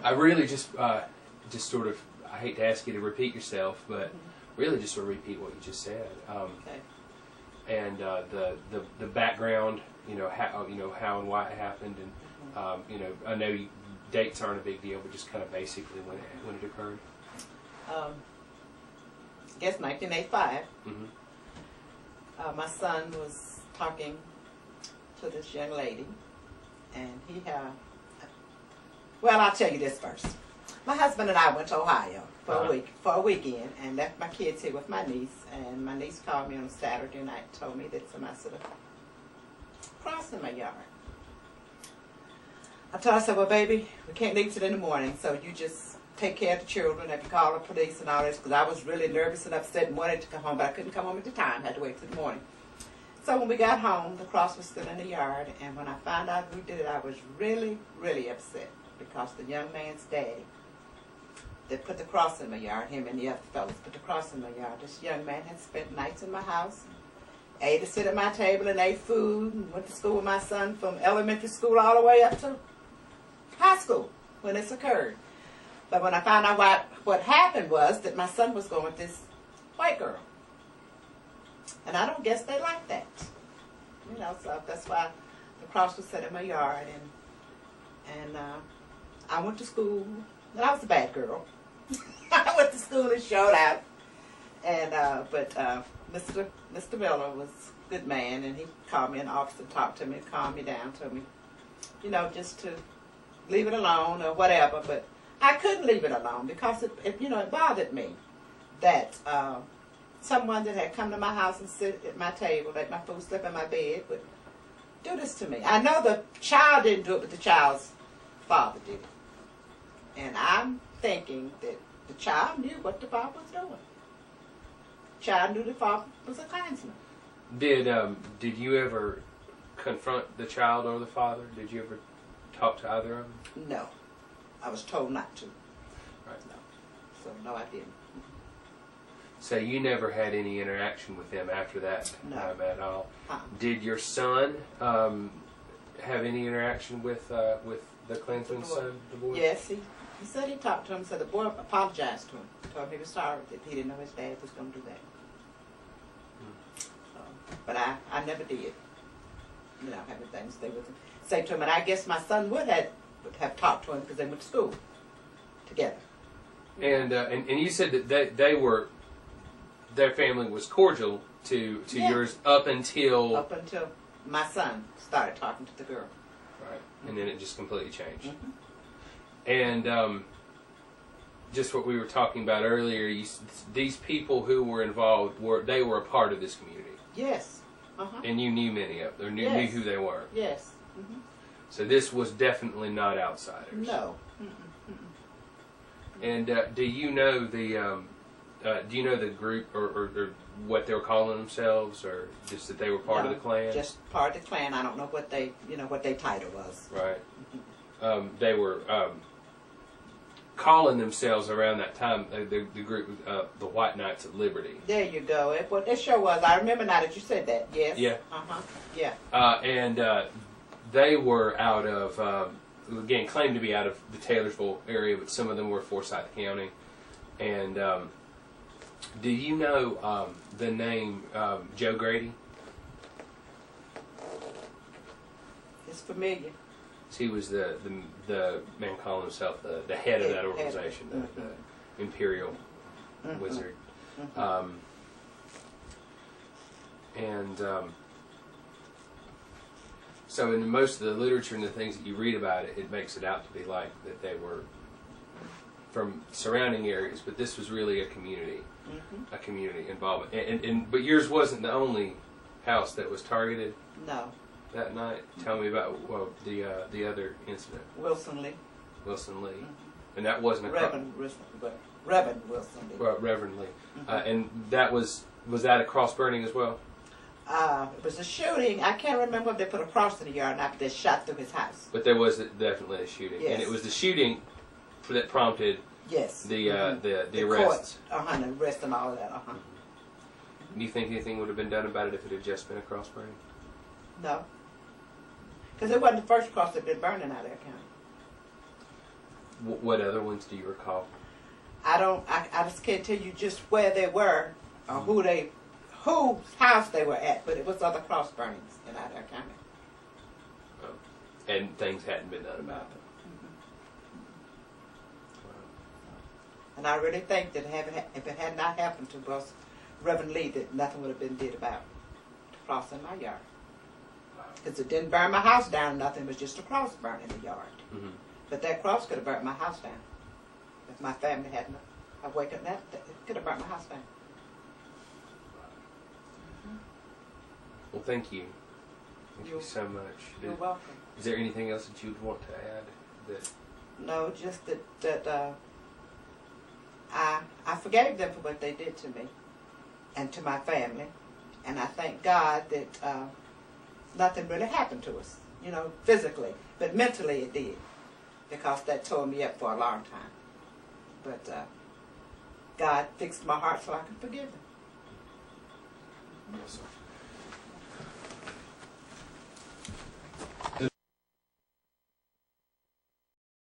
I really just sort of, I hate to ask you to repeat yourself, but really just sort of repeat what you just said. Okay. And the background, how and why it happened, and I know dates aren't a big deal, but just kind of basically when it occurred. I guess 1985. Mm-hmm. My son was talking to this young lady, and he well, I'll tell you this first. My husband and I went to Ohio for a weekend, and left my kids here with my niece. And my niece called me on a Saturday night and told me that somebody sort of crossed in my yard. I told her, I said, well, baby, we can't leave till in the morning, so you just take care of the children. If you call the police and all this, because I was really nervous and upset and wanted to come home, but I couldn't come home at the time. I had to wait till the morning. So when we got home, the cross was still in the yard, and when I found out who did it, I was really, really upset, because the young man's daddy that put the cross in my yard, him and the other fellas put the cross in my yard. This young man had spent nights in my house, ate to sit at my table and ate food, and went to school with my son from elementary school all the way up to high school when this occurred. But when I found out what happened was that my son was going with this white girl. And I don't guess they like that. So that's why the cross was set in my yard. And I went to school, and I was a bad girl. I went to school and showed out. And but Mr. Miller was a good man, and he called me in the office and talked to me, calmed me down, told me, just to leave it alone or whatever. But I couldn't leave it alone, because it bothered me that someone that had come to my house and sit at my table, let my food slip in my bed, would do this to me. I know the child didn't do it, but the child's father did it. And I'm thinking that the child knew what the father was doing. The child knew the father was a clansman. Did you ever confront the child or the father? Did you ever talk to either of them? No. I was told not to. Right. No. So, no, I didn't. So you never had any interaction with them after that? No. At all? Did your son have any interaction with the Klansman's son, the boy? Yes, he said he talked to him, so the boy apologized to him. Told him he was sorry that he didn't know his dad was going to do that. But I never did. Having things say to him. And I guess my son would have talked to him, because they went to school together. And you said that their family was cordial to yours up until my son started talking to the girl. Right, and then it just completely changed. Mm-hmm. And just what we were talking about earlier, these people who were involved were a part of this community. Yes. And you knew many of them, knew who they were. Yes. Mm-hmm. So this was definitely not outsiders. No. And do you know the group or what they were calling themselves, or just that they were part of the Klan? Just part of the Klan. I don't know what their title was. Right. They were calling themselves around that time the group the White Knights of Liberty. There you go. It sure was. I remember now that you said that. Yes. Yeah. Yeah. And they were out of again claimed to be out of the Taylorsville area, but some of them were Forsyth County. And do you know the name Joe Grady? It's familiar. He was the man calling himself the head of that organization, the Imperial Wizard. So in most of the literature and the things that you read about it, it makes it out to be like that they were from surrounding areas, but this was really a community involvement. But yours wasn't the only house that was targeted. No. That night. Tell me about the other incident. Wilson Lee. Wilson Lee, and that wasn't a Reverend Wilson Lee. Reverend Lee, and that was that a cross burning as well? It was a shooting. I can't remember if they put a cross in the yard or not, but they shot through his house. But there was definitely a shooting, yes. And it was the shooting that prompted the arrests. Court, the arrest and all of that. Do you think anything would have been done about it if it had just been a cross burning? No. Because it wasn't the first cross that had been burning out of that county. What other ones do you recall? I just can't tell you just where they were or whose house they were at, but it was other cross burnings in Iredell County. Oh. And things hadn't been done about them. And I really think that if it had not happened to us, Reverend Lee, that nothing would have been did about the cross in my yard. Because it didn't burn my house down, nothing, it was just a cross burned in the yard. Mm-hmm. But that cross could have burnt my house down. If my family hadn't awakened that, it could have burnt my house down. Well, thank you. Thank you so much. You're welcome. Is there anything else that you'd want to add? That No, just that I forgave them for what they did to me and to my family. And I thank God that nothing really happened to us, you know, physically. But mentally it did, because that tore me up for a long time. But God fixed my heart so I could forgive them. awesome.